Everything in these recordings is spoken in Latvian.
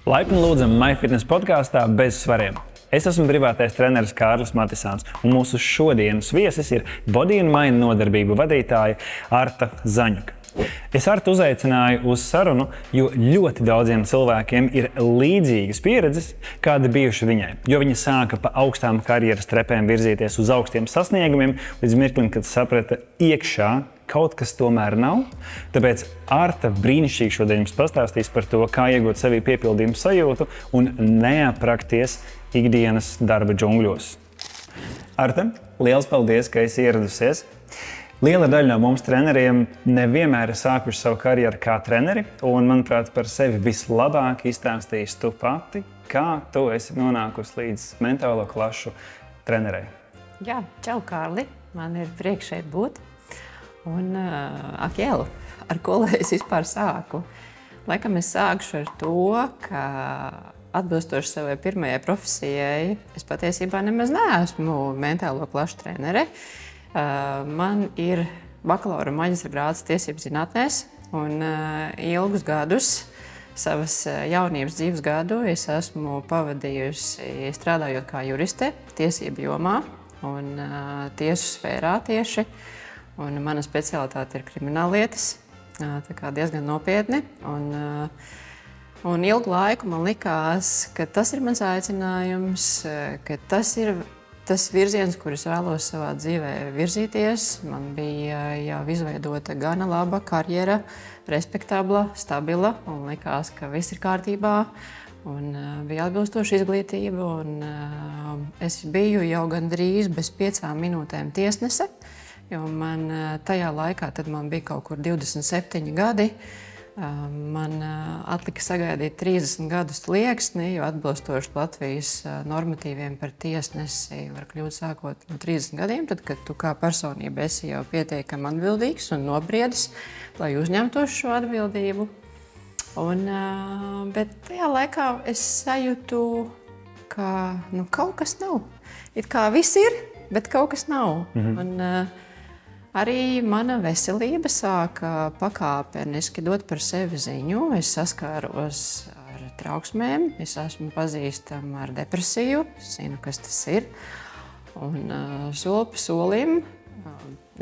Laipni lūdzam MyFitness podkāstā bez svariem. Es esmu privātais treneris Kārlis Matisāns, un mūsu šodienas viesis ir Body and Mind nodarbību vadītāja Arta Zaņuka. Es Artu uzaicināju uz sarunu, jo ļoti daudziem cilvēkiem ir līdzīgas pieredzes, kāda bijuši viņai. Jo viņa sāka pa augstām karjeras trepēm virzīties uz augstiem sasniegumiem, līdz mirklim, kad saprata iekšā kaut kas tomēr nav. Tāpēc Arta brīnišķīgi šodien jums pastāstīs par to, kā iegūt sevī piepildījumu sajūtu un neaprakties ikdienas darba džungļos. Arta, liels paldies, ka esi ieradusies. Liela daļa no mums treneriem nevienmēr ir sākuši savu karjeru kā treneri, un, manuprāt, par sevi vislabāk izstāstīsi tu pati, kā tu esi nonākusi līdz mentālo klašu trenerei. Jā, čau, Kārli. Man ir prieks šeit būt. Un, Jēl, ar ko lai es vispār sāku? Laikam es sākšu ar to, ka atbilstoši savai pirmajai profesijai, es patiesībā nemaz neesmu mentālo klašu trenere. Man ir bakalaura un maģistra grāds tiesību zinātnēs, un ilgus gadus, savas jaunības dzīves gadu, es esmu pavadījusi strādājot kā juriste tiesību jomā un tiesu sfērā tieši. Un mana specialitāte ir krimināllietas, tā kā diezgan nopietni. Un ilgu laiku man likās, ka tas ir mans aicinājums, ka tas ir tas virziens, kur es vēlos savā dzīvē virzīties. Man bija jau izveidota gana laba karjera, respektabla, stabila, un likās, ka viss ir kārtībā. Un bija atbilstoša izglītība, un es biju jau gandrīz bez 5 minūtēm tiesnese, jo man tajā laikā, tad man bija kaut kur 27 gadi, man atlika sagaidīt 30 gadus slieksni, jo atbilstoši Latvijas normatīviem par tiesnesi var kļūt sākot no 30 gadiem, tad, kad tu kā personība esi jau pietiekami atbildīgs un nobriedis, lai uzņemtos šo atbildību. Bet tajā laikā es sajūtu, ka kaut kas nav. It kā viss ir, bet kaut kas nav. Arī mana veselība sāka pakāpeniski dot par sevi ziņu. Es saskāros ar trauksmēm, es esmu pazīstama ar depresiju, zinu, kas tas ir. Un soli pa solim,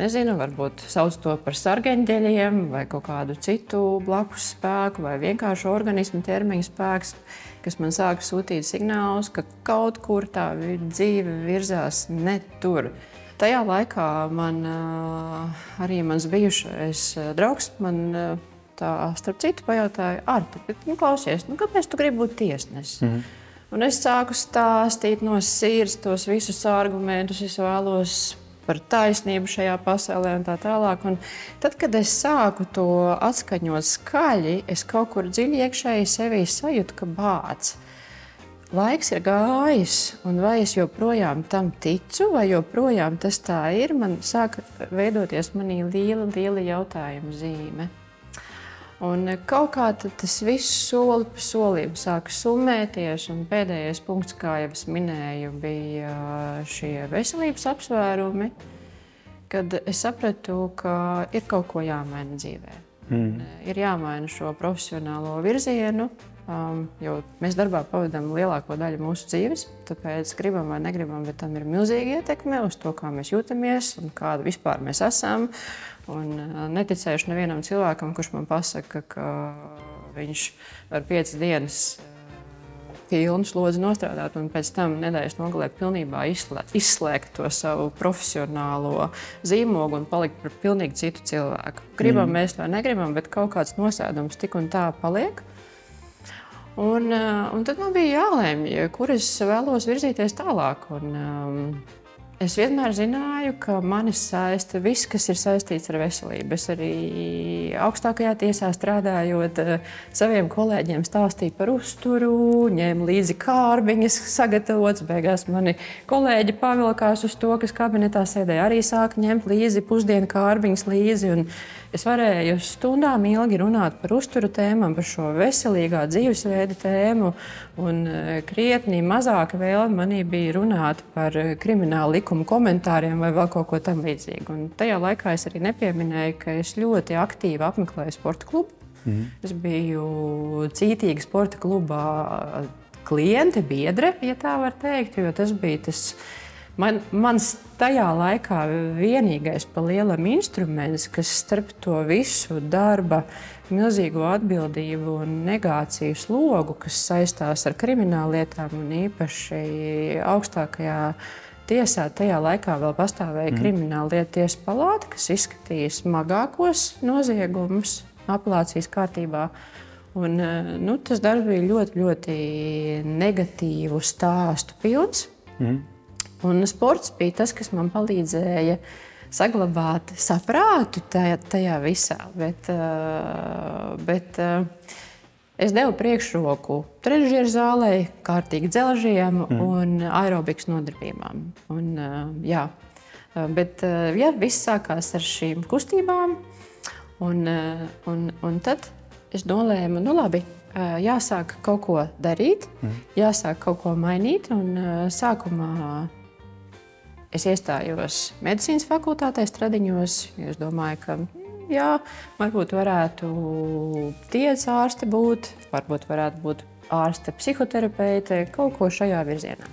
nezinu, varbūt sauc to par sargeņģeļiem vai kaut kādu citu blakus spēku vai vienkārši organismu ķermeņa spēks, kas man sāka sūtīt signālus, ka kaut kur tā dzīve virzās ne tur. Tajā laikā man arī mans bijušais draugs man tā starp citu pajautāja: Arta, klausies, kāpēc tu gribi būt tiesnesis? Un es sāku stāstīt no sirds tos visus argumentus, es vēlos par taisnību šajā pasaulē un tā tālāk. Un tad, kad es sāku to atskaņot skaļi, es kaut kur dziļi iekšēji sevī sajūtu, ka bāc. Laiks ir gājis, un vai es joprojām tam ticu, vai joprojām tas tā ir, man sāka veidoties manī liela jautājuma zīme. Un kaut kā tas viss soli pa solim sāka summēties, un pēdējais punkts, kā jau es minēju, bija šie veselības apsvērumi, kad es sapratu, ka ir kaut ko jāmaina dzīvē. Ir jāmaina šo profesionālo virzienu, jo mēs darbā pavadām lielāko daļu mūsu dzīves, tāpēc gribam vai negribam, bet tam ir milzīga ietekme uz to, kā mēs jūtamies un kāda vispār mēs esam. Un neticējuši nevienam cilvēkam, kurš man pasaka, ka viņš var 5 dienas pilnu slodzi nostrādāt un pēc tam nedēļas nogalē pilnībā izslēgt to savu profesionālo zīmogu un palikt par pilnīgi citu cilvēku. Gribam mēs vai negribam, bet kaut kāds nosēdums tik un tā paliek. Un tad man bija jālēmj, kur es vēlos virzīties tālāk. Es vienmēr zināju, ka mani saista viss, kas ir saistīts ar veselību. Es arī augstākajā tiesā strādājot, saviem kolēģiem stāstīju par uzturu, ņēmu līdzi kārbiņas sagatavotas. Beigās mani kolēģi pavilkās uz to, kas kabinetā sēdēja, arī sāka ņemt līdzi pusdienu kārbiņas līdzi. Un es varēju stundām ilgi runāt par uzturu tēmām, par šo veselīgā dzīvesveida tēmu, un krietni mazāka vēlme manī bija runāt par kriminālu likumu komentāriem vai vēl kaut ko tam līdzīgu. Un tajā laikā es arī nepieminēju, ka es ļoti aktīvi apmeklēju sporta klubu. Es biju cītīga sporta klubā kliente, biedre, ja tā var teikt, jo tas bija mans tajā laikā vienīgais pa lielam instruments, kas starp to visu darba milzīgo atbildību un negāciju slogu, kas saistās ar krimināllietām un īpaši augstākajā tiesā tajā laikā vēl pastāvēja krimināllietu tiesas palāta, kas izskatīja smagākos noziegumus apelācijas kārtībā. Un, tas darbs bija ļoti, ļoti negatīvu stāstu pilns. Un sports bija tas, kas man palīdzēja saglabāt saprātu tajā visā. Bet es devu priekšroku trenižieru zālē, kārtīgi dzelžiem un aerobikas nodarbībām. Bet viss sākās ar šīm kustībām. Un tad es nolēmu, labi, jāsāk kaut ko darīt, jāsāk kaut ko mainīt. Un sākumā es iestājos medicīnas fakultātē Stradiņos. Es domāju, ka varbūt varētu tiesas ārste būt, varbūt varētu būt ārste psihoterapeite, kaut ko šajā virzienā.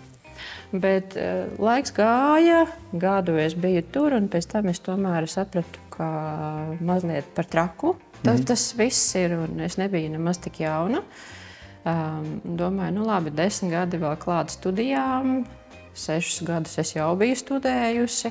Bet laiks gāja, gadu es biju tur, un pēc tam es tomēr sapratu, ka mazliet par traku tas viss ir, un es nebiju nemaz tik jauna. Domāju, labi, 10 gadi vēl klāt studijām, 6 gadus es jau biju studējusi.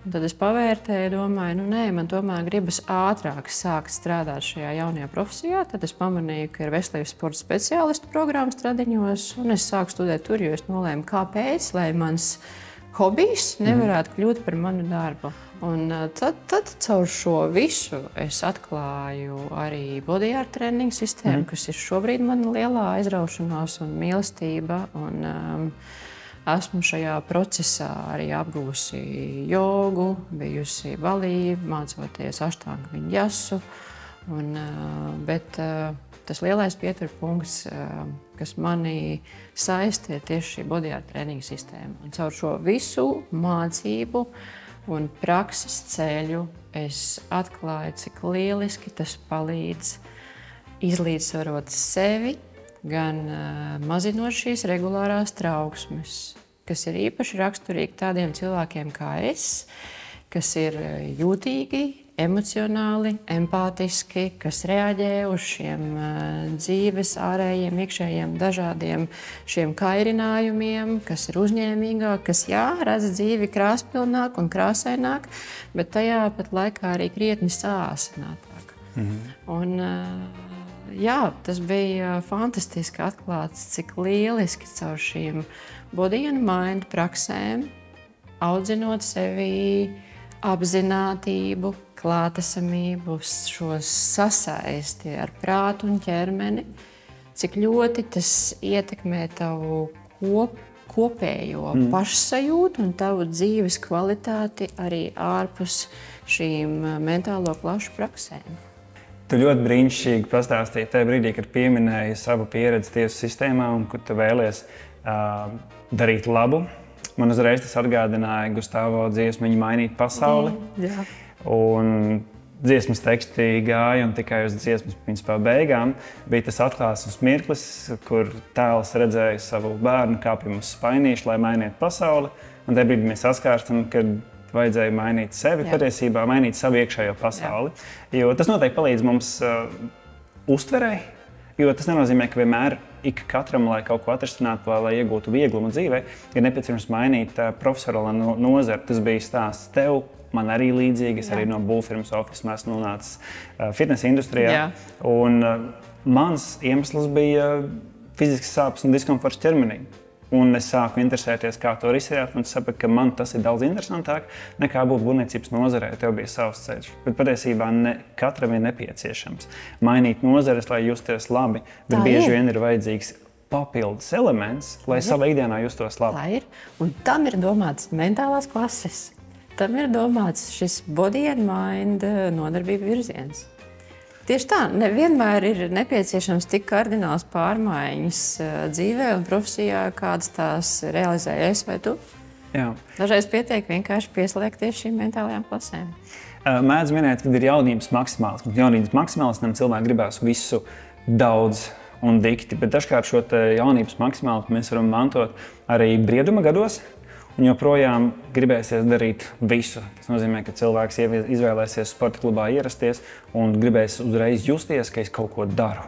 Un tad es pavērtēju, domāju, nē, man tomēr gribas ātrāk sākt strādāt šajā jaunajā profesijā. Tad es pamanīju, ka ir veselības sporta speciālistu programma Stradiņos, un es sāku studēt tur, jo es nolēmu, kāpēc, lai mans hobijs nevarētu kļūt par manu darbu. Un tad caur šo visu es atklāju arī body art training sistēmu, kas ir šobrīd mana lielā aizraušanās un mīlestība. Esmu šajā procesā arī apgūsi jogu, bijusi Balī, mācoties aštanga viņjasu. Bet tas lielais pieturpunkts, kas mani saista, ir tieši šī body art training sistēma. Un caur šo visu mācību un prakses ceļu es atklāju, cik lieliski tas palīdz izlīdzsvarot sevi, gan mazinot šīs regulārās trauksmes, kas ir īpaši raksturīgi tādiem cilvēkiem kā es, kas ir jūtīgi, emocionāli, empātiski, kas reaģē uz šiem dzīves ārējiem, iekšējiem dažādiem šiem kairinājumiem, kas ir uzņēmīgāk, kas redz dzīvi krāspilnāk un krāsaināk, bet tajā pat laikā arī krietni sāsinātāk. Un, tas bija fantastiski atklāts, cik lieliski caur šīm body and mind praksēm, audzinot sevi apzinātību, klātesamību, šo sasaisti ar prātu un ķermeni, cik ļoti tas ietekmē tavu kopējo pašsajūtu un tavu dzīves kvalitāti arī ārpus šīm mentālo klašu praksēm. Tu ļoti brīnišķīgi pastāstīji tajā brīdī, kad pieminēji savu pieredzi tiesu sistēmā un kad tu vēlies darīt labu. Man uzreiz tas atgādināja Gustavo dziesmiņu Mainīt pasauli. Un dziesmas teksti gāja, un tikai uz dziesmas principā beigām bija tas atklāsmes mirklis, kur tēls redzēja savu bērnu kāpjam uz spainīšu, lai mainītu pasauli. Un tajā brīdī mēs saskārstam, kad vajadzēja mainīt sevi, patiesībā mainīt savu iekšējo pasauli. Jo tas noteikti palīdz mums uztverei, jo tas nenozīmē, ka vienmēr katram, lai kaut ko atrisinātu vai lai iegūtu vieglumu dzīvē, ir nepieciešams mainīt profesionālo nozari. Tas bija stāsts tev, man arī līdzīgi, es arī no būvfirmas Office esmu nonācis fitnesa industrijā. Un mans iemesls bija fizisks sāpes un diskomforts ķermenī. Un es sāku interesēties, kā to risināt, un sapratu, ka man tas ir daudz interesantāk nekā būt būvniecības nozarē. Tev bija savs ceļš. Bet patiesībā katram ir nepieciešams mainīt nozares, lai justies labi, bet bieži vien ir vajadzīgs papildus elements, lai savā ikdienā justos labi. Tā ir. Un tam ir domāts mentālās klases. Tam ir domāts šis body and mind nodarbību virziens. Tieši tā, nevienmēr ir nepieciešams tik kardināls pārmaiņas dzīvē un profesijā, kādas tās realizēja es vai tu. Dažreiz pietiek vienkārši pieslēgties šīm mentālajām klasēm. Mēdz minēt, ka ir jaunības maksimālisms. Jaunības maksimālismam cilvēki gribās visu daudz un dikti, bet dažkārt šo jaunības maksimālismu mēs varam mantot arī brieduma gados. Un joprojām gribēsies darīt visu. Tas nozīmē, ka cilvēks izvēlēsies sporta klubā ierasties un gribēs uzreiz justies, ka es kaut ko daru.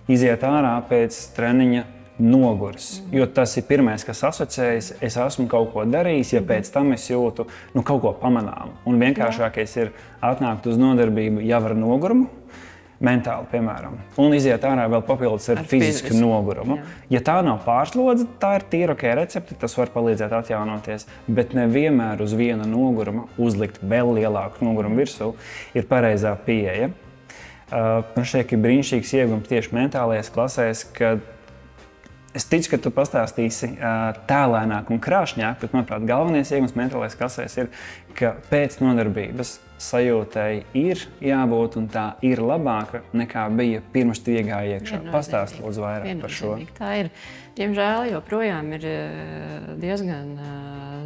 Iziet ārā pēc treniņa noguris, jo tas ir pirmais, kas asociējas. Es esmu kaut ko darījis, ja pēc tam es jūtu kaut ko pamanām. Un vienkāršākais ir atnākt uz nodarbību jau ar nogurumu, mentāli, piemēram, un iziet ārā vēl papildus ar fizisku nogurumu. Ja tā nav pārslodze, tā ir tīra ok recepte, tas var palīdzēt atjaunoties, bet nevienmēr uz viena noguruma uzlikt vēl lielāku nogurumu virsū ir pareizā pieeja. Man šķiet, ka brīnišķīgs iegums tieši mentālajās klasēs, kad es ticu, ka tu pastāstīsi tēlēnāk un krāšņāk, bet, manuprāt, galvenais iegums mentālajās klasēs ir, ka pēc nodarbības sajūtai ir jābūt un tā ir labāka nekā bija pirms tu iegāji iekšā. Pastāst lūdzu vairāk par šo. Tā ir. Diemžēl joprojām ir diezgan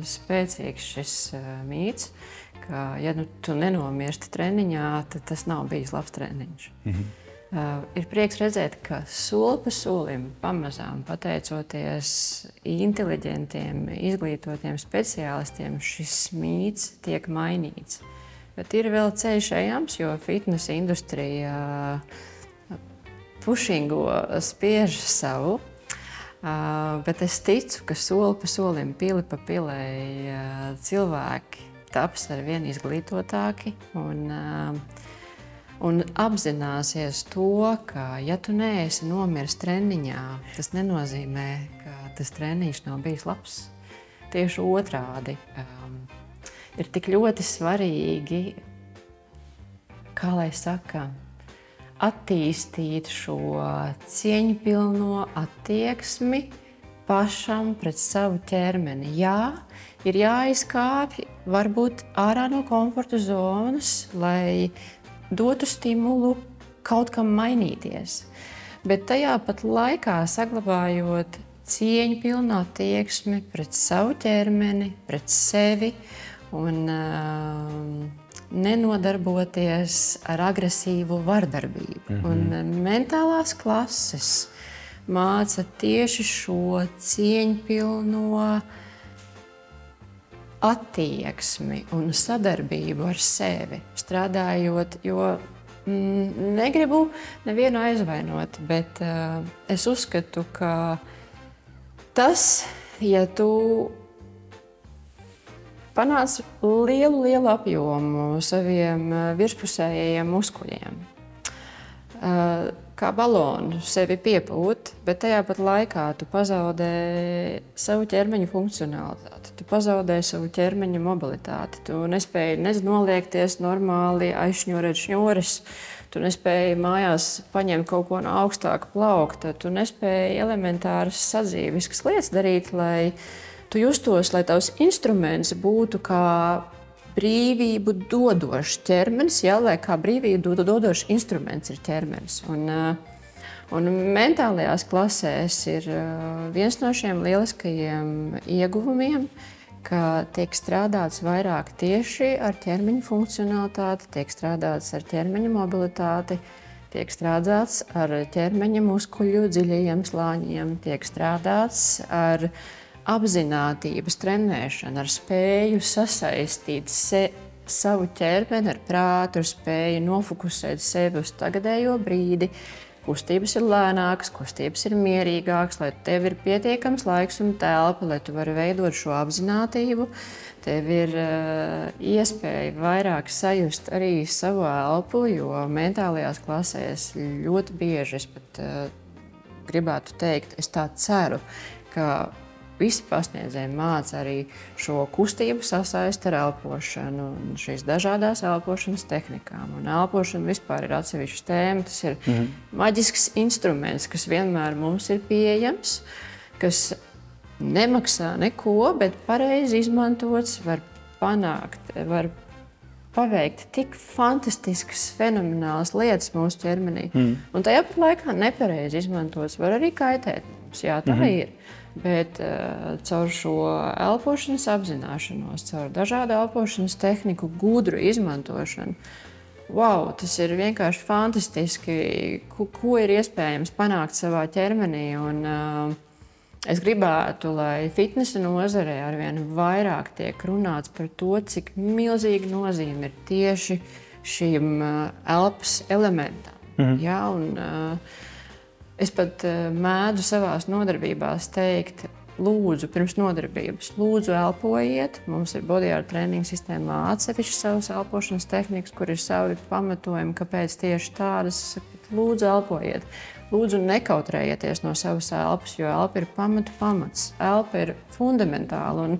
spēcīgs šis mīts, ka ja tu nenomirsti treniņā, tad tas nav bijis labs treniņš. Ir prieks redzēt, ka soli pa solim, pamazām, pateicoties inteliģentiem, izglītotiem speciālistiem, šis mīts tiek mainīts. Bet ir vēl ceļš ejams, jo fitnesa industrija pušingo spiež savu. Bet es ticu, ka soli pa solim, pili pa pilei cilvēki taps ar vien izglītotāki un apzināsies to, ka ja tu neesi nomiris treniņā, tas nenozīmē, ka tas treniņš nav bijis labs. Tieši otrādi. Ir tik ļoti svarīgi, kā lai saka, attīstīt šo cieņpilno attieksmi pašam pret savu ķermeni. Jā, ir jāizkāpj varbūt ārā no komforta zonas, lai dotu stimulu kaut kam mainīties. Bet tajā pat laikā saglabājot cieņpilnu attieksmi pret savu ķermeni, pret sevi, un nenodarboties ar agresīvu vardarbību. Un mentālās klases māca tieši šo cieņpilno attieksmi un sadarbību ar sevi, strādājot, jo negribu nevienu aizvainot, bet es uzskatu, ka tas, ja tu panāc lielu apjomu saviem virspusējiem muskuļiem. Kā balonu sevi piepūt, bet tajā pat laikā tu pazaudē savu ķermeņa funkcionalitāti, tu pazaudē savu ķermeņa mobilitāti, tu nespēji noliekties normāli, aizšņurēt šņuris, tu nespēji mājās paņemt kaut ko no augstāka plaukta, tu nespēji elementāras sadzīviskas lietas darīt, lai tu justos, lai tavs instruments būtu kā brīvību dodošs ķermenis, jā, lai kā brīvību dodošs instruments ir ķermenis. Un mentālajās klasēs ir viens no šiem lieliskajiem ieguvumiem, ka tiek strādāts vairāk tieši ar ķermeņa funkcionalitāti, tiek strādāts ar ķermeņa mobilitāti, tiek strādāts ar ķermeņa muskuļu dziļajiem slāņiem, tiek strādāts ar apzinātības trenēšanu, ar spēju sasaistīt savu ķermeni ar prātu, ar spēju nofokusēt sevi uz tagadējo brīdi. Kustības ir lēnākas, kustības ir mierīgākas, lai tev ir pietiekams laiks un telpa, lai tu vari veidot šo apzinātību. Tev ir iespēja vairāk sajust arī savu elpu, jo mentālajās klasēs ļoti bieži, es pat gribētu teikt, es tā ceru, ka visi pasniedzēji māca arī šo kustību sasaist ar elpošanu un šīs dažādās elpošanas tehnikām. Un elpošana vispār ir atsevišķa tēma. Tas ir maģisks instruments, kas vienmēr mums ir pieejams, kas nemaksā neko, bet pareizi izmantots var panākt, var paveikt tik fantastiskas, fenomenālas lietas mūsu ķermenī. Un tajā pat laikā nepareizi izmantots var arī kaitēt mums. Jā, tā ir. bet caur šo elpošanas apzināšanos, caur dažādu elpošanas tehniku, gudru izmantošanu. Wow, tas ir vienkārši fantastiski, ko ir iespējams panākt savā ķermenī. Un, es gribētu, lai fitnesa nozarē arvien vairāk tiek runāts par to, cik milzīga nozīme ir tieši šīm elpas elementam. Ja, un, es pat mēdzu savās nodarbībās teikt, lūdzu, pirms nodarbības, lūdzu elpojiet. Mums ir Body Art treniņu sistēmā atsevišķi savas elpošanas tehnikas, kur ir savi pamatojumi, kāpēc tieši tādas. Lūdzu, elpojiet. Lūdzu, nekautrējieties no savas elpas, jo elpa ir pamats. Elpa ir fundamentāla.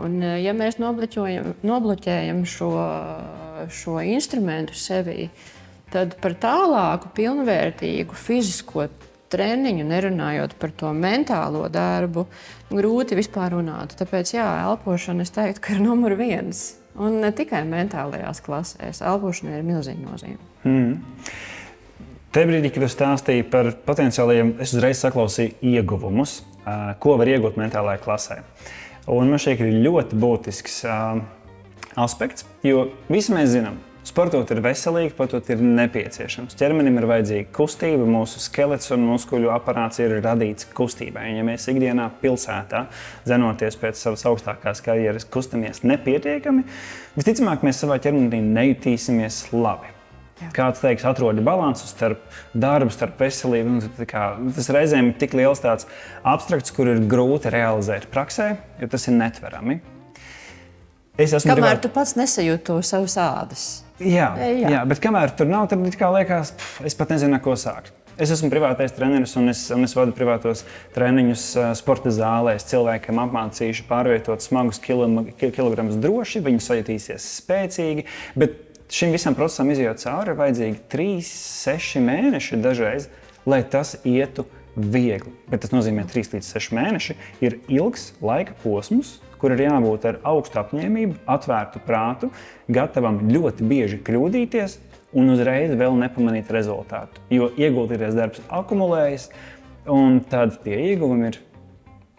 Un ja mēs nobloķējam šo instrumentu sevī, tad par tālāku, pilnvērtīgu fizisko treniņu, nerunājot par to mentālo darbu, grūti vispār runāt. Tāpēc, jā, elpošana, es teiktu, ka ir numur 1. Un ne tikai mentālajās klasēs. Elpošana ir milzīga nozīme. Te brīdī, kad tu stāstīji par potenciālajiem, es uzreiz saklausīju ieguvumus, ko var iegūt mentālajā klasē. Un man šķiet, ka ir ļoti būtisks aspekts, jo visi mēs zinām, sportot ir veselīgi, sportot ir nepieciešams. Ķermenim ir vajadzīga kustība, mūsu skelets un muskuļu aparāts ir radīts kustībai. Ja mēs ikdienā pilsētā, zenoties pēc savas augstākās karjeras, kustamies nepietiekami, visticamāk mēs savā ķermenī nejutīsimies labi. Jā. Kāds teiks, atrodi balansu starp darbu, starp veselību. Tas reizēm ir tik liels tāds abstrakts, kur ir grūti realizēt praksē, jo tas ir netverami. Kamēr tu pats nesajūti to savas ādas. Jā, bet kamēr tur nav, tad liekas, es pat nezinu, ko sākt. Es esmu privātais treneris un es vadu privātos treniņus sporta zālēs. Cilvēkiem apmācīšu pārvietot smagus kilogramus droši, viņi sajutīsies spēcīgi, bet šim visam procesam izjūt cauri ir vajadzīgi 3-6 mēneši dažreiz, lai tas ietu viegli. Bet tas nozīmē 3-6 mēneši ir ilgs laika posms, kur ir jābūt ar augstu apņēmību, atvērtu prātu, gatavam ļoti bieži kļūdīties un uzreiz vēl nepamanīt rezultātu. Jo ieguldītais darbs akumulējas, un tad tie ieguvumi ir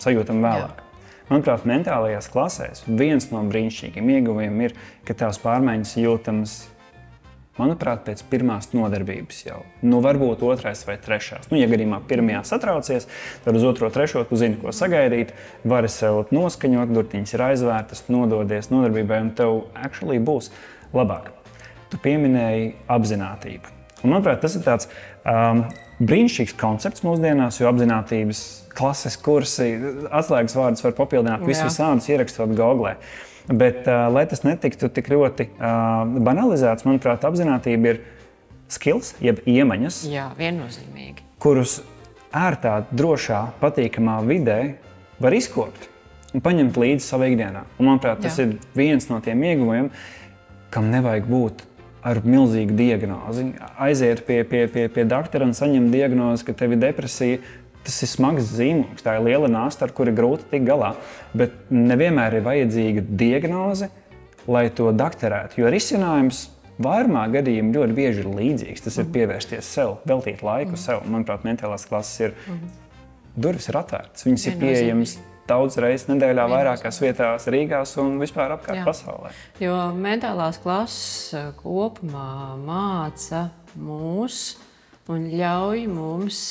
sajūtami vēlāk. Manuprāt, mentālajās klasēs viens no brīnišķīgiem ieguvumiem ir, ka tās pārmaiņas jūtamas, manuprāt, pēc pirmās nodarbības jau. Varbūt otrais vai trešās. Ja gadījumā pirmajā satraucies, tad uz otro, trešo tu zini, ko sagaidīt, vari sev noskaņot, durtiņas ir aizvērtas, nododies nodarbībai, un tev actually būs labāk. Tu pieminēji apzinātību. Un, manuprāt, tas ir tāds brīnišķīgs koncepts mūsdienās, jo apzinātības klases kursi, atslēgas vārdus var papildināt visādus ierakstot Googlē. Bet, lai tas netiktu tik ļoti banalizēts, manuprāt, apzinātība ir skills, jeb iemaņas, viennozīmīgi, kurus ērtā, drošā, patīkamā vidē var izkopt un paņemt līdzi savā ikdienā. Un, manuprāt, tas ir viens no tiem ieguvumiem, kam nevajag būt ar milzīgu diagnozi. Aiziet pie doktora un saņemt diagnozi, ka tev ir depresija. Tas ir smags zīmogs, tā ir liela nasta, ar kuru ir grūti tikt galā. Bet nevienmēr ir vajadzīga diagnoze, lai to doktorētu. Jo risinājums vairumā gadījumā ļoti bieži ir līdzīgs. Tas ir pievērsties sev, veltīt laiku sev. Manuprāt, mentālās klases ir durvis ir atvērtas. Viņas ir pieejamas daudz reizes nedēļā, vairākās vietās, Rīgās un vispār apkārt pasaulē. Jo mentālās klases kopumā māca mūs un ļauj mums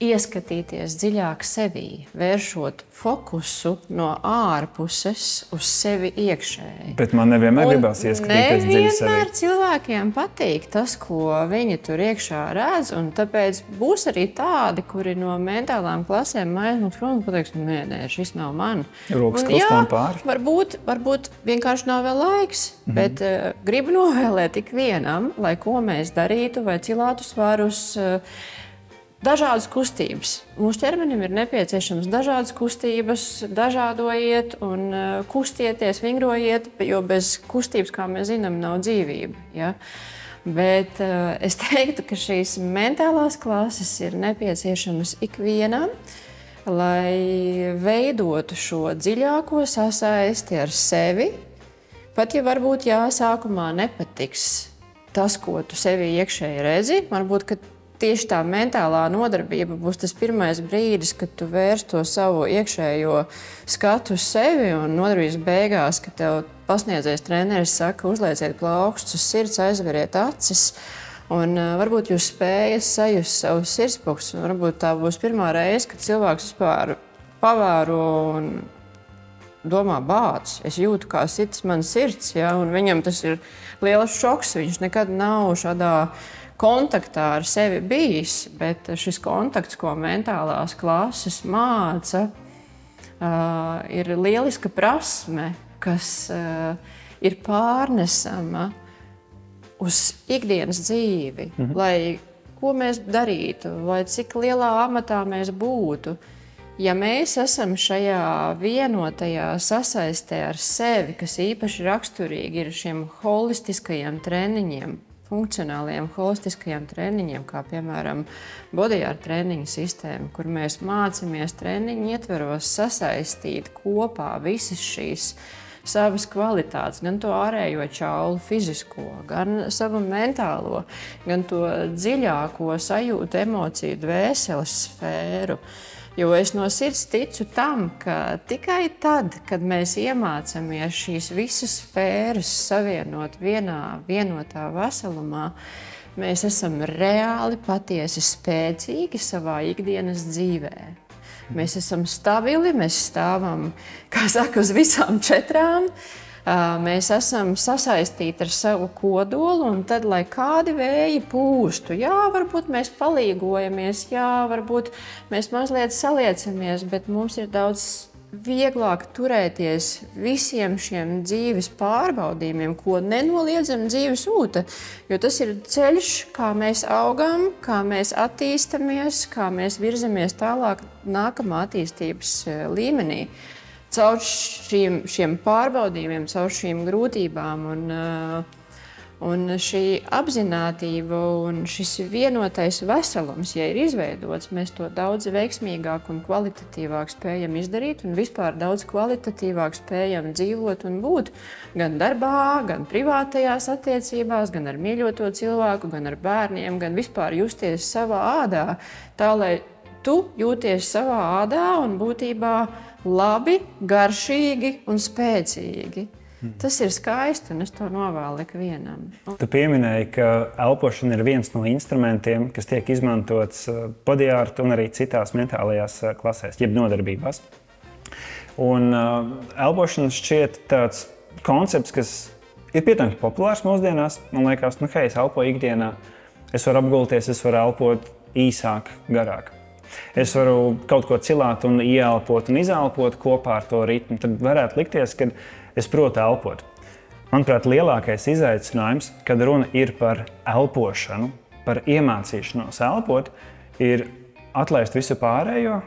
ieskatīties dziļāk sevī, vēršot fokusu no ārpuses uz sevi iekšēji. Bet man nevienmēr gribās ieskatīties dziļi sevī. Nevienmēr cilvēkiem patīk tas, ko viņi tur iekšā redz, un tāpēc būs arī tādi, kuri no mentālām klasēm aizmuks prom un pateiks, nē, šis nav man. Rokas krustām pāri. Varbūt vienkārši nav vēl laiks, bet gribu novēlēt ikvienam, lai ko mēs darītu vai cilātu svarus, dažādas kustības. Mūsu ķermenim ir nepieciešams dažādas kustības, dažādojiet un kustieties, vingrojiet, jo bez kustības, kā mēs zinām, nav dzīvība. Ja? Bet es teiktu, ka šīs mentālās klases ir nepieciešamas ikvienam, lai veidotu šo dziļāko sasaisti ar sevi. Pat ja varbūt sākumā nepatiks tas, ko tu sevī iekšēji redzi, varbūt, ka tieši tā mentālā nodarbība būs tas pirmais brīdis, kad tu vērs to savu iekšējo skatu uz sevi un nodarbības beigās, kad tev pasniedzējs treneris saka, uzlieciet plaukstus uz sirds, aizveriet acis. Un varbūt jūs spējat sajust savu sirdspūkstu. Varbūt tā būs pirmā reize, kad cilvēks vispār pavēro un domā bāc. Es jūtu, kā sitas man sirds, ja? Un viņam tas ir liels šoks. Viņš nekad nav šādā kontaktā ar sevi bijis, bet šis kontakts, ko mentālās klases māca, ir lieliska prasme, kas ir pārnesama uz ikdienas dzīvi, lai ko mēs darītu, lai cik lielā amatā mēs būtu. Ja mēs esam šajā vienotajā sasaistē ar sevi, kas īpaši raksturīgi ir šiem holistiskajiem treniņiem, funkcionāliem holistiskajiem treniņiem, kā piemēram Bodyart treniņu sistēma, kur mēs mācāmies treniņu ietveros sasaistīt kopā visas šīs savas kvalitātes, gan to ārējo čaulu fizisko, gan savu mentālo, gan to dziļāko sajūtu, emociju, dvēseles sfēru. Jo es no sirds ticu tam, ka tikai tad, kad mēs iemācāmies šīs visas sfēras savienot vienotā veselumā, mēs esam reāli patiesi spēcīgi savā ikdienas dzīvē. Mēs esam stabili, mēs stāvam, kā saka, uz visām četrām. Mēs esam sasaistīti ar savu kodolu, un tad, lai kādi vēji pūstu, jā, varbūt mēs palīgojamies, jā, varbūt mēs mazliet saliecamies, bet mums ir daudz vieglāk turēties visiem šiem dzīves pārbaudījumiem, ko nenoliedzami dzīve sūta, jo tas ir ceļš, kā mēs augam, kā mēs attīstamies, kā mēs virzamies tālāk nākamā attīstības līmenī. Caur šiem pārbaudījumiem, caur šīm grūtībām un šī apzinātība un šis vienotais veselums, ja ir izveidots, mēs to daudz veiksmīgāk un kvalitatīvāk spējam izdarīt un vispār daudz kvalitatīvāk spējam dzīvot un būt gan darbā, gan privātajās attiecībās, gan ar mīļoto cilvēku, gan ar bērniem, gan vispār justies savā ādā, tā lai tu jūties savā ādā un būtībā labi, garšīgi un spēcīgi. Tas ir skaisti, un es to novēlu ikvienam. Tu pieminēji, ka elpošana ir viens no instrumentiem, kas tiek izmantots Bodyart un arī citās mentālajās klasēs, jeb nodarbībās. Un elpošana šķiet tāds koncepts, kas ir pietiekami populārs mūsdienās. Man liekas, hei, es elpoju ikdienā, es varu apgulties, es varu elpot īsāk, garāk. Es varu kaut ko cilāt un ieelpot un izelpot kopā ar to ritmu. Tad varētu likties, ka es protu elpot. Manuprāt, lielākais izaicinājums, kad runa ir par elpošanu, par iemācīšanos elpot, ir atlaist visu pārējo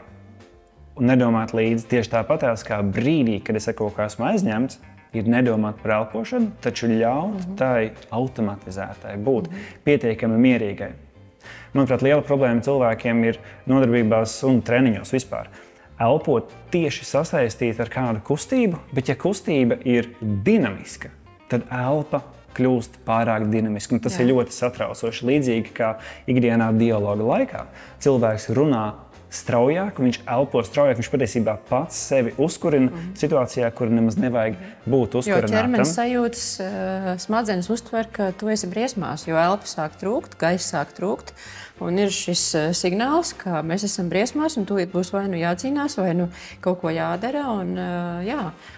un nedomāt līdzi. Tieši tāpatās kā brīdī, kad es ar kaut kā esmu aizņemts, ir nedomāt par elpošanu, taču ļaut tai automatizētai būt pietiekami mierīgai. Manuprāt, liela problēma cilvēkiem ir nodarbībās un treniņos vispār. Elpot tieši sasaistīt ar kādu kustību, bet ja kustība ir dinamiska, tad elpa kļūst pārāk dinamiska. Un tas ir ļoti satraucoši. Līdzīgi kā ikdienā dialoga laikā cilvēks runā straujāk, viņš elpo straujāk, viņš patiesībā pats sevi uzkurina situācijā, kur nemaz nevajag būt uzkurinātam. Jo ķermenis sajūtas, smadzenes uztver, ka tu esi briesmās, jo elpa sāk trūkt, gaisa sāk trūkt. Un ir šis signāls, ka mēs esam briesmās, un tūlīt būs vai nu jācīnās, vai nu kaut ko jādara.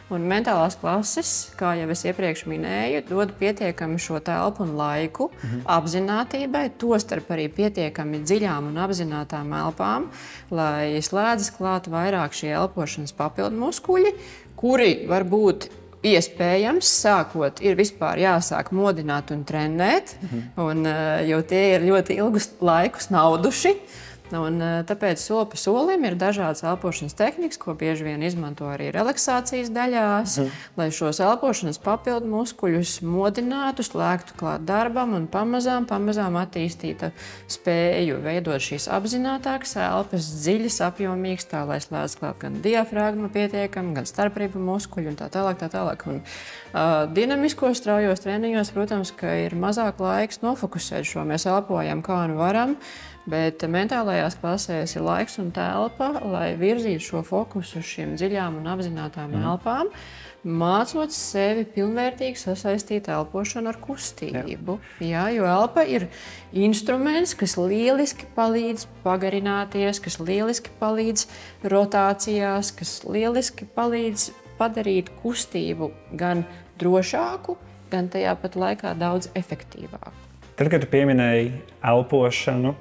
Un mentālās klases, kā jau es iepriekš minēju, dod pietiekami šo telpu un laiku apzinātībai, tostarp arī pietiekami dziļām un apzinātām elpām, lai slēdzas klāt vairāk šie elpošanas papildu muskuļi, kuri var būt iespējams, sākot, ir vispār jāsāk modināt un trenēt, jo tie ir ļoti ilgus laikus nauduši. Un tāpēc soli pa solim ir dažādas elpošanas tehnikas, ko bieži vien izmanto arī relaksācijas daļās, lai šos elpošanas papildu muskuļus modinātu, slēgtu klāt darbam un pamazām attīstītu spēju veidot šīs apzinātākas elpas, dziļas, apjomīgas, tā lai slēdz klāt gan diafragma pietiekami, gan starpribu muskuļi un tā tālāk. Un, dinamiskos straujos treniņos, protams, ka ir mazāk laiks nofokusēt šo. Mēs elpojam kā nu varam. Bet mentālajās klasēs ir laiks un telpa, lai virzītu šo fokusu uz šīm dziļām un apzinātām elpām, mācot sevi pilnvērtīgi sasaistīt elpošanu ar kustību. Jā, jo elpa ir instruments, kas lieliski palīdz pagarināties, kas lieliski palīdz rotācijās, kas lieliski palīdz padarīt kustību gan drošāku, gan tajā pat laikā daudz efektīvāku. Tad, kad tu pieminēji elpošanu,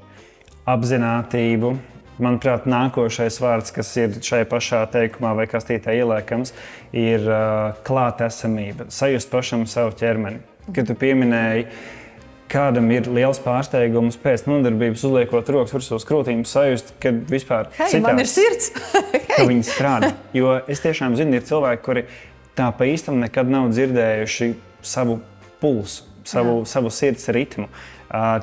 apzinātību, manuprāt, nākošais vārds, kas ir šajā pašā teikumā vai kastītē ieliekams, ir klātesamība, sajust pašam savu ķermeni. Kad tu pieminēji, kādam ir liels pārsteigums pēc nodarbības uzliekot rokas virsū uz krūtīm, sajust, kad vispār man ir sirds! ka viņi strādā. Jo es tiešām zinu, ir cilvēki, kuri tā pa īstam nekad nav dzirdējuši savu pulsu, savu sirds ritmu.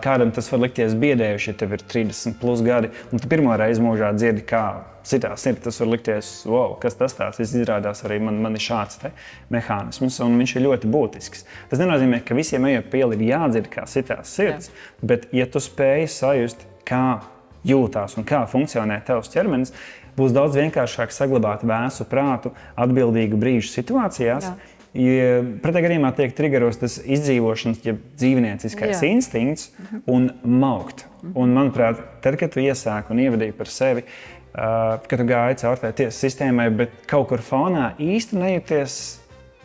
Kādam tas var likties biedējuši, ja tev ir 30 plus gadi, un tu pirmo reizi mūžā dzirdi, kā citā sirds, tas var likties, wow, kas tas tāds, izrādās arī man ir šāds mehānisms, un viņš ir ļoti būtisks. Tas nenozīmē, ka visiem ejot pa ielu ir jādzird, kā citās sirds, bet ja tu spēji sajust, kā jūtās un kā funkcionē tavs ķermenis, būs daudz vienkāršāk saglabāt vēsu prātu atbildīgu brīžu situācijās. Ja pretējā gadījumā tiek triggeros tas izdzīvošanas, ja dzīvnieciskais instinkts un maukt. Un, manuprāt, tad, kad tu iesāki un ievadīji par sevi, kad tu gāji caur tai tiesas sistēmai, bet kaut kur fonā īsti nejūties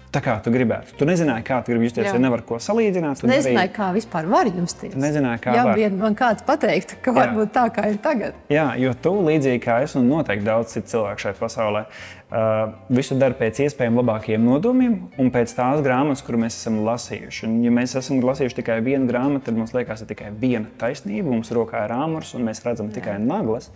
tā, kā tu gribētu. Tu nezināji, kā tu gribi justies, ja nevar ko salīdzināt. Tu nezināji, kā vispār var justies. Tu nezināji, kā var. Ja man kāds pateikt, ka var būt tā, kā ir tagad. Jā, jo tu līdzīgi kā es un noteikti daudz citu cilvēku šai pasaulē, visu dara pēc iespējami labākajiem nodomiem un pēc tās grāmatas, kuru mēs esam lasījuši. Un, ja mēs esam lasījuši tikai vienu grāmatu, tad mums liekas, ka tikai viena taisnība, mums rokā ir āmurs un mēs redzam tikai naglas,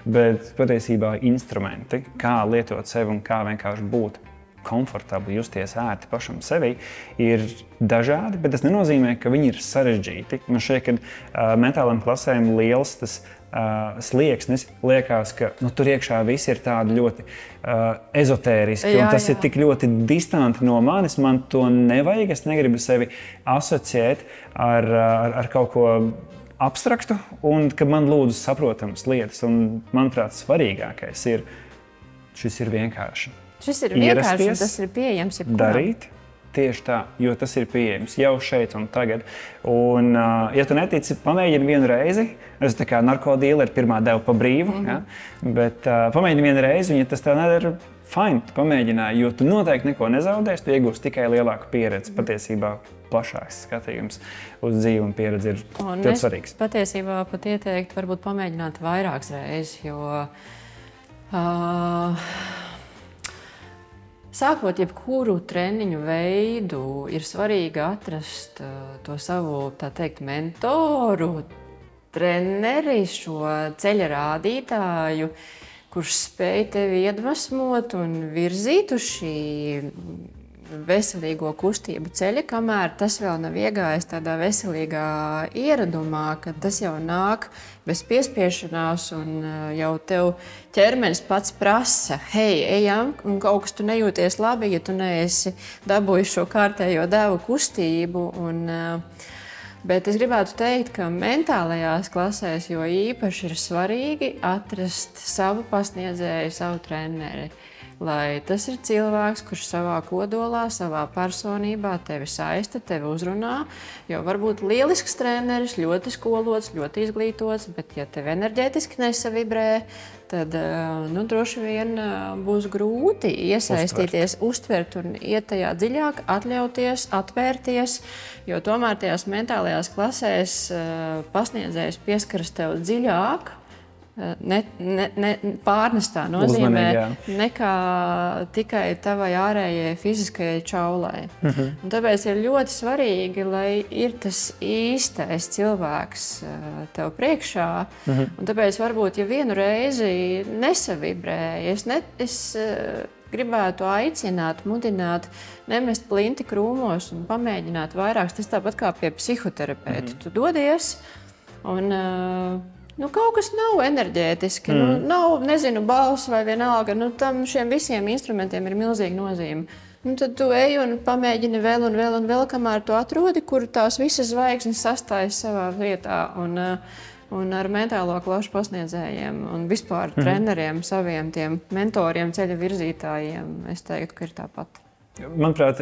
bet patiesībā instrumenti, kā lietot sevi un kā vienkārši būt komfortabli, justies ērti pašam sevi, ir dažādi, bet tas nenozīmē, ka viņi ir sarežģīti. Man šķiet, ka mentālām klasēm liels tas slieksnis liekas, ka tur iekšā viss ir tādi ļoti ezotēriski, un tas ir tik ļoti distanti no manis, man to nevajag, es negribu sevi asociēt ar kaut ko abstraktu, un ka man lūdzu saprotamas lietas, un manuprāt, svarīgākais ir, šis ir vienkārši. Šis ir vienkārši, un tas ir pieejams jebkuram. Darīt tieši tā, jo tas ir pieejams jau šeit un tagad. Un, ja tu netici, pamēģini vienu reizi. Es tā kā narkodīleri pirmā deva pa brīvu, bet pamēģini vienu reizi, un ja tas tā nedara, fine, tu pamēģināji, jo tu noteikti neko nezaudēsi, tu iegūsi tikai lielāku pieredzi. Patiesībā plašāks skatījums uz dzīvi un pieredzi ir ļoti svarīgs. Patiesībā pat ieteiktu varbūt pamēģināt vairākas reizes, jo sākot jebkuru treniņu veidu, ir svarīgi atrast to savu, tā teikt, mentoru, treneri, šo ceļa rādītāju, kurš spēj tevi iedvesmot un virzīt uz šī veselīgo kustību ceļa, kamēr tas vēl nav iegājis tādā veselīgā ieradumā, kad tas jau nāk bez piespiešanās un jau tev ķermenis pats prasa, hei, ejam, un kaut kas tu nejūties labi, ja tu neesi dabūjis šo kārtējo devu kustību. Bet es gribētu teikt, ka mentālajās klasēs jo īpaši ir svarīgi atrast savu pasniedzēju, savu treneri. Lai tas ir cilvēks, kurš savā kodolā, savā personībā tevi saista, tevi uzrunā. Jo varbūt lielisks treneris, ļoti skolots, ļoti izglītots, bet ja tevi enerģētiski nesavibrē, tad droši vien būs grūti iesaistīties, uztvert un iet tajā dziļāk, atļauties, atvērties. Jo tomēr tajās mentālajās klasēs pasniedzējs pieskaras tev dziļāk, pārnestā nozīmē nekā tikai tavai ārējai fiziskajai čaulai. Un tāpēc ir ļoti svarīgi, lai ir tas īstais cilvēks tev priekšā. Un tāpēc varbūt, ja vienu reizi nesavibrēja, es gribētu aicināt, mudināt, nemest plinti krūmos un pamēģināt vairākus. Tas tāpat kā pie psihoterapeita. Tu dodies un kaut kas nav enerģētiski, nav, nezinu, balss vai vienalga, tam šiem visiem instrumentiem ir milzīga nozīme. Tad tu ej un pamēģini vēl un vēl un vēl, kamēr tu atrodi, kur tās visas zvaigznes sastājas savā vietā. un ar mentālo klašu pasniedzējiem un vispār treneriem, saviem tiem mentoriem, ceļa virzītājiem, es teiktu, ka ir tāpat. Manuprāt,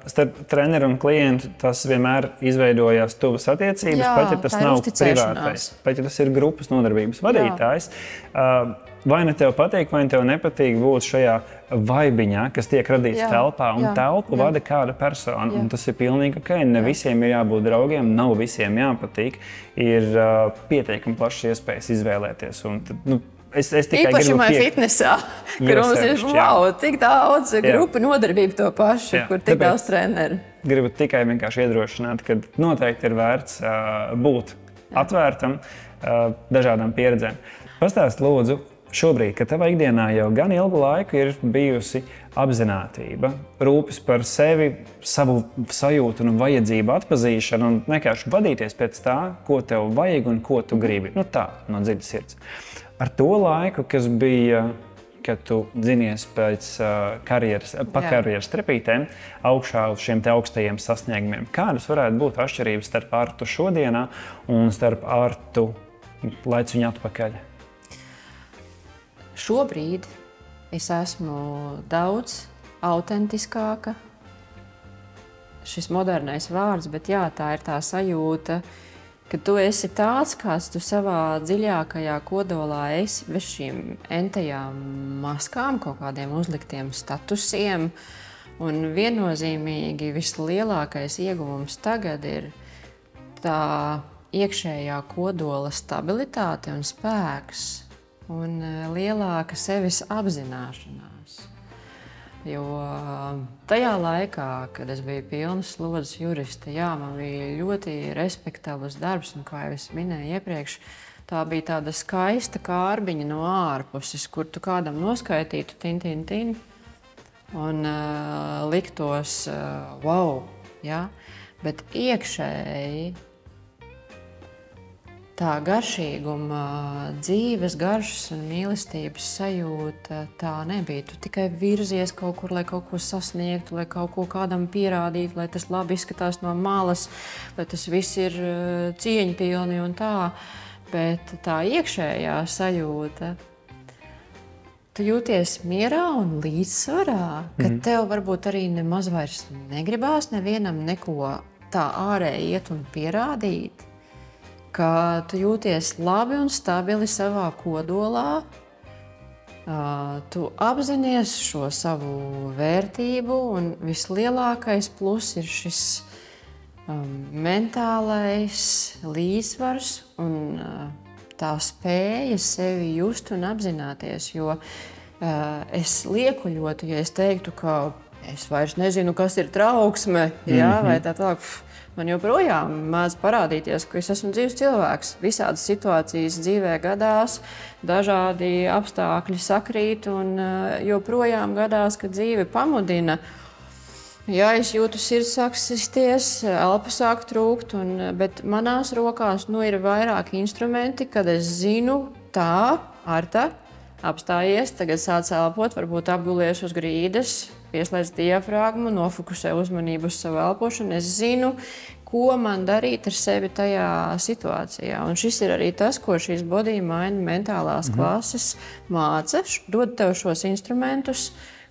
starp treneru un klientu tas vienmēr izveidojās tuvas attiecības, pat ja tas nav privātais, pat ja tas ir grupas nodarbības vadītājs. Vai ne tev patīk, vai ne tev nepatīk būt šajā vaibiņā, kas tiek radīts telpā, un telpu vada kāda persona. Un tas ir pilnīgi ok. Ne visiem ir jābūt draugiem, nav visiem jāpatīk. Ir pietiekami plašas iespējas izvēlēties. Un tad, Es īpaši fitnesā, kur mums ir tik daudz grupu nodarbību to pašu, kur tik daudz treneri. Gribu tikai vienkārši iedrošināt, ka noteikti ir vērts būt atvērtam dažādām pieredzēm. Pastāst lūdzu, šobrīd, kad tavā ikdienā jau gan ilgu laiku ir bijusi apzinātība, rūpes par sevi, savu sajūtu un vajadzību atpazīšanu un vienkārši vadīties pēc tā, ko tev vajag un ko tu gribi. Tā, no dziļas sirds. Ar to laiku, kas bija, kad tu dzinies pēc karjeras trepītēm, augšā uz šiem te augstajiem sasniegumiem, kādas varētu būt atšķirības starp Artu šodienā un starp Artu laiciņu atpakaļ? Šobrīd es esmu daudz autentiskāka. Šis modernais vārds, bet jā, tā ir tā sajūta, ka tu esi tāds, kāds tu savā dziļākajā kodolā esi bez šīm entajām maskām, kaut kādiem uzliktiem statusiem. Un viennozīmīgi vislielākais ieguvums tagad ir tā iekšējā kodola stabilitāte un spēks un lielāka sevis apzināšanās. Jo tajā laikā, kad es biju pilnas slodzes juriste, man bija ļoti respektabls darbs, un kā jau es minēju iepriekš, tā bija tāda skaista kārbiņa no ārpuses, kur tu kādam noskaitītu tin, un liktos wow, bet iekšēji tā garšīguma, dzīves garšas un mīlestības sajūta tā nebija. Tu tikai virzies kaut kur, lai kaut ko sasniegtu, lai kaut ko kādam pierādītu, lai tas labi izskatās no malas, lai tas viss ir cieņpilni un tā. Bet tā iekšējā sajūta, tu jūties mierā un līdzsvarā, ka tev varbūt arī nemaz vairs negribās nevienam neko tā ārēji iet un pierādīt. Ka tu jūties labi un stabili savā kodolā, tu apzinies šo savu vērtību, un vislielākais plus ir šis mentālais līdzsvars un tā spēja sevi just un apzināties, jo es liekuļotu, ja es teiktu, ka es vairs nezinu, kas ir trauksme, vai tā tālāk. Man joprojām mēdz parādīties, ka es esmu dzīves cilvēks. Visādas situācijas dzīvē gadās, dažādi apstākļi sakrīt, un joprojām gadās, ka dzīve pamudina. Jā, es jūtu sirds sāk sisties, elpa sāk trūkt, bet manās rokās ir vairāki instrumenti, kad es zinu, tā, Arta, apstājies, tagad sāc elpot, varbūt apgulies uz grīdas, pieslēdz diafragmu, nofokusē uzmanību uz savu elpošanu. Es zinu, ko man darīt ar sevi tajā situācijā. Un šis ir arī tas, ko šīs Body Mind mentālās klases māca, dod tev šos instrumentus,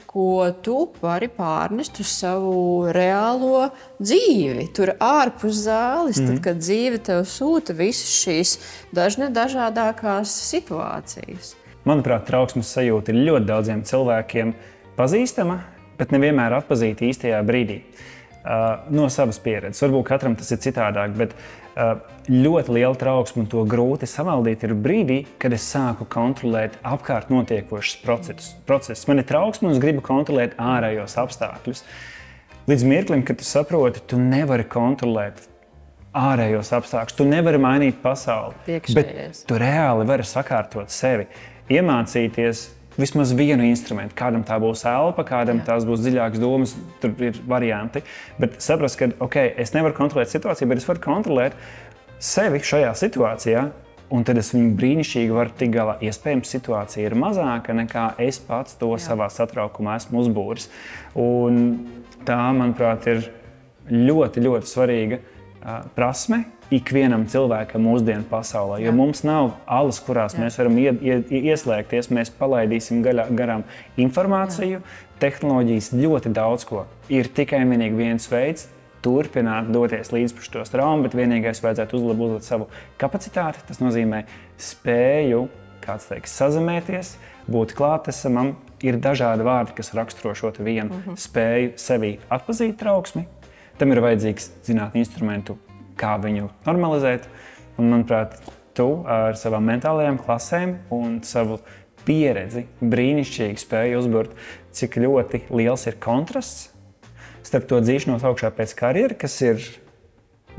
ko tu vari pārnest uz savu reālo dzīvi. Tur ārpus zāles, tad, kad dzīve tev sūta visas šīs dažādākās situācijas. Manuprāt, trauksmes sajūta ir ļoti daudziem cilvēkiem pazīstama, bet nevienmēr atpazīta īstajā brīdī. No savas pieredzes. Varbūt katram tas ir citādāk, bet ļoti liela trauksme un to grūti savaldīt ir brīdī, kad es sāku kontrolēt apkārt notiekošus procesus. Man ir trauksme un es gribu kontrolēt ārējos apstākļus. Līdz mirklim, kad tu saproti, tu nevari kontrolēt ārējos apstākļus, tu nevari mainīt pasauli, bet tu reāli vari sakārtot sevi, iemācīties vismaz vienu instrumentu. Kādam tā būs elpa, kādam tās būs dziļākas domas, tur ir varianti. Bet saprast, ka es nevaru kontrolēt situāciju, bet es varu kontrolēt sevi šajā situācijā, un tad es viņu brīnišķīgi varu tikt galā. Iespējams, situācija ir mazāka nekā es pats to savā satraukumā esmu uzbūris. Un tā, manuprāt, ir ļoti, ļoti svarīga prasme ikvienam cilvēkam mūsdienu pasaulē. Jo mums nav alas, kurās mēs varam ieslēgties, mēs palaidīsim garām informāciju, tehnoloģijas, ļoti daudz ko. Ir tikai vienīgi viens veids turpināt doties līdz šo traumu, bet vienīgais vajadzētu uzlabot savu kapacitāti. Tas nozīmē spēju, kāds teiks, sazemēties, būt klātesamam. Ir dažādi vārdi, kas raksturo šo vienu spēju sevī atpazīt trauksmi. Tam ir vajadzīgs zināt instrumentu, kā viņu normalizēt. Un, manuprāt, tu ar savām mentālajām klasēm un savu pieredzi brīnišķīgi spēju uzburt, cik ļoti liels ir kontrasts starp to dzīšanos augšā pēc karjeras, kas ir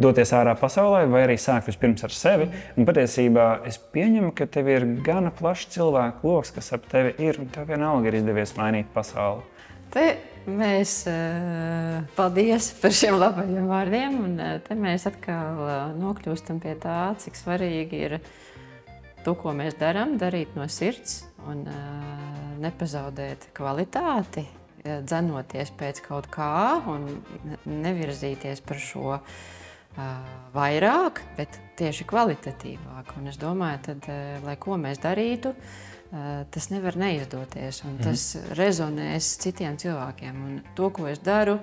doties ārā pasaulē, vai arī sākt vispirms ar sevi. Un patiesībā es pieņemu, ka tev ir gana plašs cilvēku loks, kas ap tevi ir, un tev vienalga ir izdevies mainīt pasauli. Mēs paldies par šiem labajiem vārdiem, un te mēs atkal nokļūstam pie tā, cik svarīgi ir to, ko mēs darām, darīt no sirds un nepazaudēt kvalitāti, dzenoties pēc kaut kā un nevirzīties par šo vairāk, bet tieši kvalitatīvāk. Un es domāju, tad, lai ko mēs darītu, tas nevar neizdoties, un tas rezonēs citiem cilvēkiem. Un to, ko es daru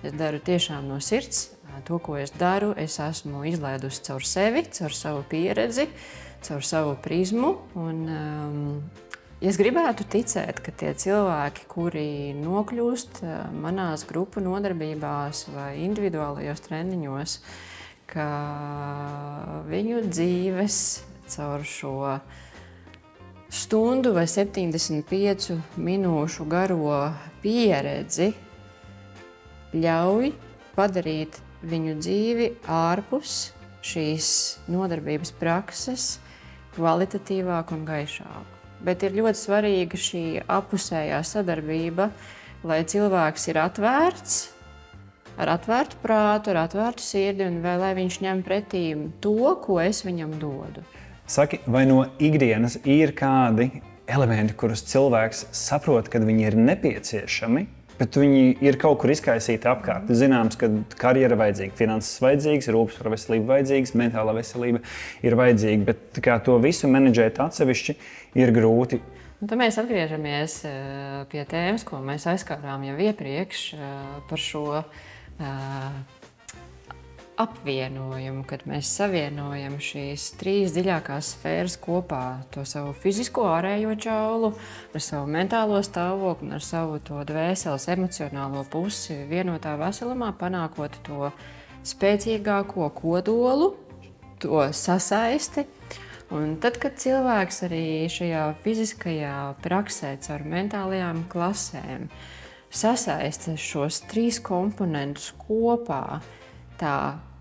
tiešām no sirds. To, ko es daru, es esmu izlaidusi caur sevi, caur savu pieredzi, caur savu prizmu. Un, es gribētu ticēt, ka tie cilvēki, kuri nokļūst manās grupu nodarbībās vai individuālajos treniņos, ka viņu dzīves caur šo stundu vai 75 minūšu garo pieredzi ļauj padarīt viņu dzīvi ārpus šīs nodarbības prakses kvalitatīvāku un gaišāku. Bet ir ļoti svarīga šī apusējā sadarbība, lai cilvēks ir atvērts, ar atvērtu prātu, ar atvērtu sirdi, un lai viņš ņem pretī to, ko es viņam dodu. Saki, vai no ikdienas ir kādi elementi, kurus cilvēks saprot, kad viņi ir nepieciešami, bet viņi ir kaut kur izkaisīti apkārt? Zināms, ka karjera vajadzīga, finanses vajadzīgas, rūpes par veselību vajadzīgas, mentālā veselība ir vajadzīga, bet kā to visu menedžēt atsevišķi ir grūti. Un tad mēs atgriežamies pie tēmas, ko mēs aizskārām jau iepriekš par šo apvienojumu, kad mēs savienojam šīs trīs dziļākās sfēras kopā, to savu fizisko ārējo čaulu, ar savu mentālo stāvokli un ar savu to dvēseles emocionālo pusi vienotā veselumā, panākot to spēcīgāko kodolu, to sasaisti. Un tad, kad cilvēks arī šajā fiziskajā praksē caur mentālajām klasēm sasaista šos trīs komponentus kopā, tā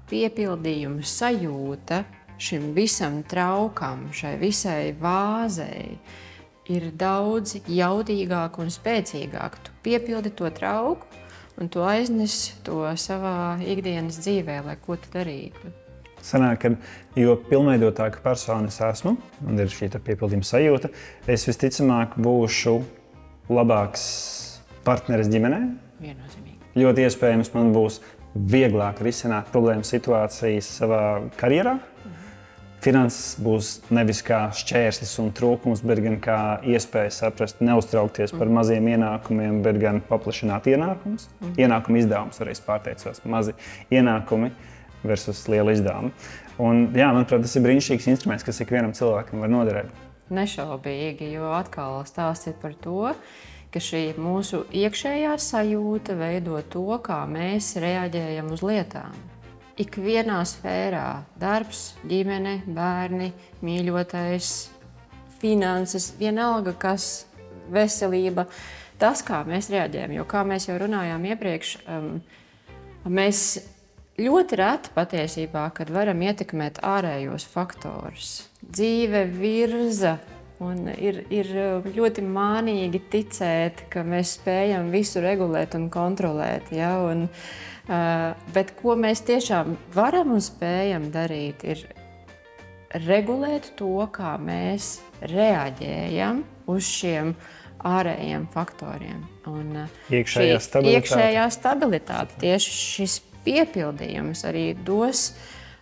piepildījuma sajūta šim visam traukam, šai visai vāzei ir daudz jaudīgāka un spēcīgāka. Tu piepildi to trauku un tu aiznes to savā ikdienas dzīvē, lai ko tu darītu. Sanāk, ka jo pilnveidotāka persona es esmu, un ir šī piepildījuma sajūta, es visticamāk būšu labāks partneris ģimenē. Viennozīmīgi. Ļoti iespējams man būs vieglāk risināt problēmu situācijas savā karjerā. Finanses būs nevis kā šķērslis un trūkums, bet gan kā iespēja saprast, neuztraukties par maziem ienākumiem, bet gan paplašināt ienākumus. Ienākumu izdevums, arī es pārteicos, mazi ienākumi versus liela izdevuma. Un, jā, manuprāt, tas ir brīnišķīgs instruments, kas ikvienam cilvēkam var noderēt. Nešaubīgi, jo atkal stāsts ir par to, ka šī mūsu iekšējā sajūta veido to, kā mēs reaģējam uz lietām. Ikvienā sfērā – darbs, ģimene, bērni, mīļotais, finanses, vienalga kas, veselība. Tas, kā mēs reaģējam, jo, kā mēs jau runājām iepriekš, mēs ļoti reti patiesībā, kad varam ietekmēt ārējos faktorus. Dzīve virza. Un ir ļoti mānīgi ticēt, ka mēs spējam visu regulēt un kontrolēt. Ja? Bet ko mēs tiešām varam un spējam darīt, ir regulēt to, kā mēs reaģējam uz šiem ārējiem faktoriem. Un iekšējā stabilitāte. Iekšējā stabilitāte, tieši šis piepildījums arī dos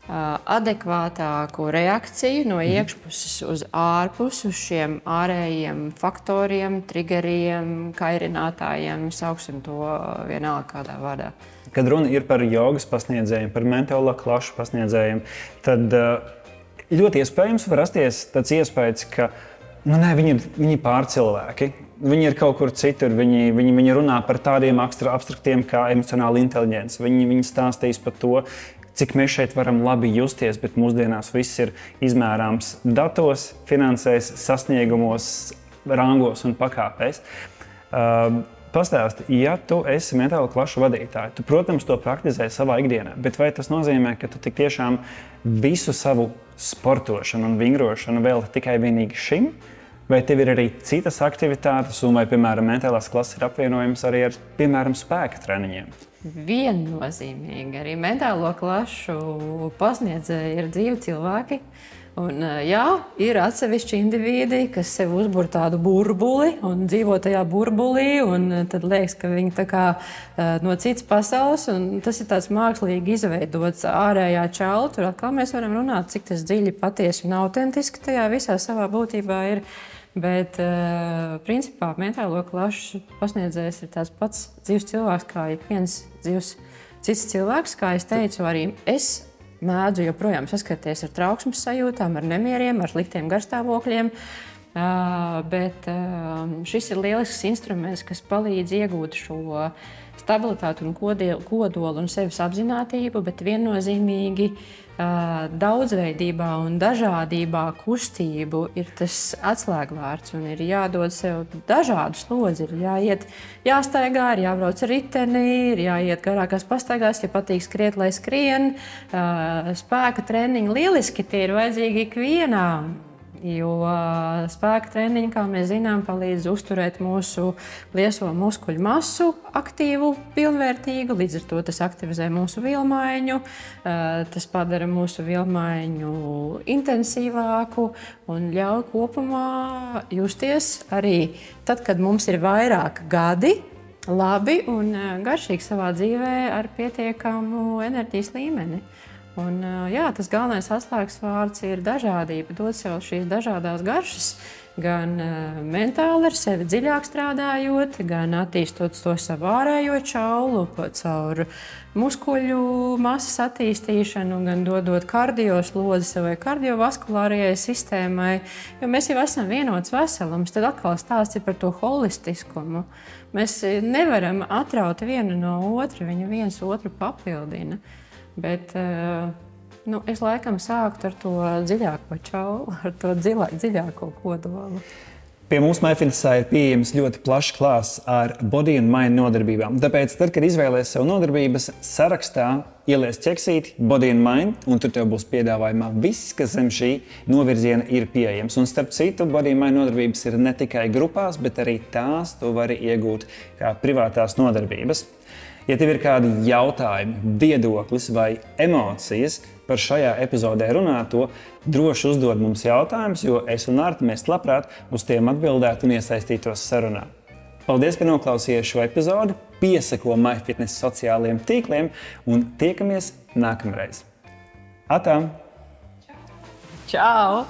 adekvātāku reakciju no iekšpuses uz ārpusi, uz šiem ārējiem faktoriem, triggeriem, kairinātājiem, sauksim to vienalga kādā vārdā. Kad runa ir par jogas pasniedzējiem, par mentālo klašu pasniedzējiem, tad ļoti iespējams var rasties tāds iespējas, ka viņi ir pārcilvēki. Viņi ir kaut kur citur, viņi runā par tādiem abstraktiem kā emocionāla inteligence. Viņi stāstīs par to, cik mēs šeit varam labi justies, bet mūsdienās viss ir izmērāms datos, finansēs, sasniegumos, rangos un pakāpēs. Pastāsti, ja tu esi mentālo klašu vadītāja, tu, protams, to praktizē savā ikdienā, bet vai tas nozīmē, ka tu tik tiešām visu savu sportošanu un vingrošanu velti tikai vienīgi šim? Vai tev ir arī citas aktivitātes, un vai, piemēram, mentālās klases ir apvienojams arī ar, piemēram, spēka treniņiem? Viennozīmīgi arī mentālo klašu pasniedzēji ir dzīvi cilvēki. Un, jā, ir atsevišķi indivīdi, kas sev uzbur tādu burbuli un dzīvo tajā burbulī, un tad liekas, ka viņi tā kā no citas pasaules, un tas ir tāds mākslīgi izveidots ārējā čaula. Tur atkal mēs varam runāt, cik tas dziļi, patiesi un autentiski tajā visā savā būtībā ir. Bet, principā, mentālo klašu pasniedzējs ir tāds pats dzīves cilvēks, kā ik viens dzīves cits cilvēks. Kā es teicu, arī es mēdzu joprojām saskarties ar trauksmes sajūtām, ar nemieriem, ar sliktiem garstāvokļiem. Bet šis ir lielisks instruments, kas palīdz iegūt šo stabilitāti un kodolu un sevis apzinātību, bet viennozīmīgi daudzveidībā un dažādībā kustību ir tas atslēgvārds un ir jādod sev dažādu slodzi. Ir jāiet, jāstaigā, ir jābrauc ar riteni, ir jāiet garākās pastaigās, ja patīk skriet, lai skrien. Spēka treniņi lieliski tie ir vajadzīgi ikvienām. Jo spēka treniņi, kā mēs zinām, palīdz uzturēt mūsu lieso muskuļu masu aktīvu, pilnvērtīgu. Līdz ar to tas aktivizē mūsu vilmaiņu, tas padara mūsu vilmaiņu intensīvāku un ļauj kopumā justies arī tad, kad mums ir vairāk gadi, labi un garšīgi savā dzīvē ar pietiekamu enerģijas līmeni. Un, jā, tas galvenais atslēgas vārds ir dažādība, dot sev šīs dažādās garšas, gan mentāli ar sevi dziļāk strādājot, gan attīstot to savu ārējo čaulu, caur muskuļu masas attīstīšanu, gan dodot kardioslodzi savai kardiovaskulārajai sistēmai, jo mēs jau esam vienots veselums, tad atkal stāsts ir par to holistiskumu. Mēs nevaram atraut vienu no otra, viņi viens otru papildina. Bet es laikam sāktu ar to dziļāko čaulu, ar to dziļāko kodolu. Pie mums MyFitnessā ir pieejams ļoti plašs klāsts ar body and mind nodarbībām. Tāpēc, tad, kad izvēlēs sev nodarbības, sarakstā ieliec ķeksīti body and mind, un tur tev būs piedāvājumā viss, kas zem šī novirziena ir pieejams. Un starp citu, body and mind nodarbības ir ne tikai grupās, bet arī tās tu vari iegūt kā privātās nodarbības. Ja tev ir kādi jautājumi, viedoklis vai emocijas par šajā epizodē runāto, droši uzdod mums jautājumus, jo es un Arta mēs labprāt uz tiem atbildētu un iesaistītos sarunā. Paldies, ka noklausījāties šo epizodi, pieseko MyFitness sociālajiem tīkliem un tiekamies nākamreiz. Atā! Čau!